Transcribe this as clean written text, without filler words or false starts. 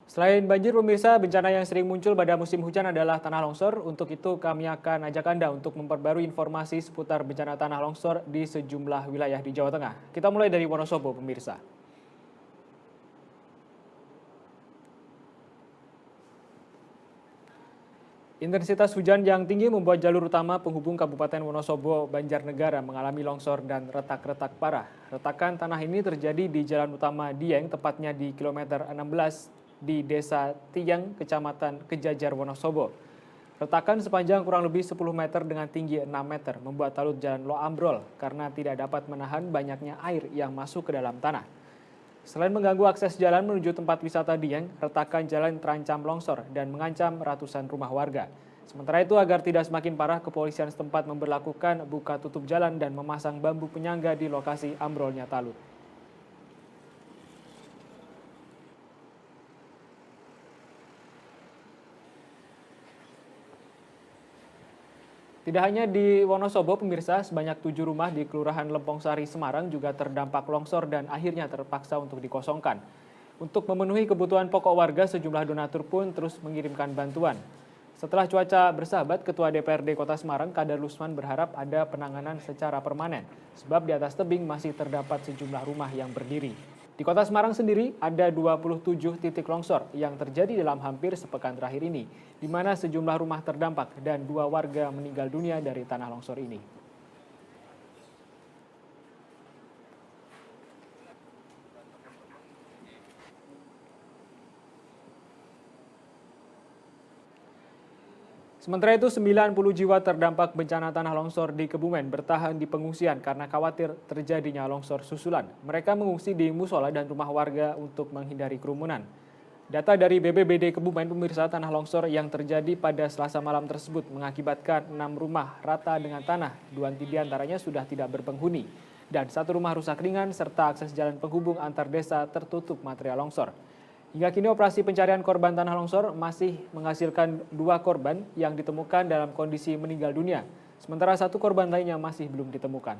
Selain banjir pemirsa, bencana yang sering muncul pada musim hujan adalah tanah longsor. Untuk itu kami akan ajak Anda untuk memperbarui informasi seputar bencana tanah longsor di sejumlah wilayah di Jawa Tengah. Kita mulai dari Wonosobo pemirsa. Intensitas hujan yang tinggi membuat jalur utama penghubung Kabupaten Wonosobo, Banjarnegara mengalami longsor dan retak-retak parah. Retakan tanah ini terjadi di Jalan Utama Dieng, tepatnya di kilometer 16 di Desa Tiang, Kecamatan Kejajar, Wonosobo. Retakan sepanjang kurang lebih 10 meter dengan tinggi 6 meter membuat talud jalan lo ambrol karena tidak dapat menahan banyaknya air yang masuk ke dalam tanah. Selain mengganggu akses jalan menuju tempat wisata Dieng, retakan jalan terancam longsor dan mengancam ratusan rumah warga. Sementara itu, agar tidak semakin parah, kepolisian setempat memberlakukan buka tutup jalan dan memasang bambu penyangga di lokasi ambrolnya talud. Tidak hanya di Wonosobo, pemirsa, sebanyak 7 rumah di Kelurahan Lempong Sari, Semarang juga terdampak longsor dan akhirnya terpaksa untuk dikosongkan. Untuk memenuhi kebutuhan pokok warga, sejumlah donatur pun terus mengirimkan bantuan. Setelah cuaca bersahabat, Ketua DPRD Kota Semarang, Kadar Lusman, berharap ada penanganan secara permanen, sebab di atas tebing masih terdapat sejumlah rumah yang berdiri. Di Kota Semarang sendiri, ada 27 titik longsor yang terjadi dalam hampir sepekan terakhir ini, di mana sejumlah rumah terdampak dan 2 warga meninggal dunia dari tanah longsor ini. Sementara itu, 90 jiwa terdampak bencana tanah longsor di Kebumen bertahan di pengungsian karena khawatir terjadinya longsor susulan. Mereka mengungsi di musola dan rumah warga untuk menghindari kerumunan. Data dari BPBD Kebumen, pemirsa, tanah longsor yang terjadi pada Selasa malam tersebut mengakibatkan 6 rumah rata dengan tanah, 2 diantaranya sudah tidak berpenghuni, dan 1 rumah rusak ringan serta akses jalan penghubung antar desa tertutup material longsor. Hingga kini operasi pencarian korban tanah longsor masih menghasilkan 2 korban yang ditemukan dalam kondisi meninggal dunia, sementara 1 korban lainnya masih belum ditemukan.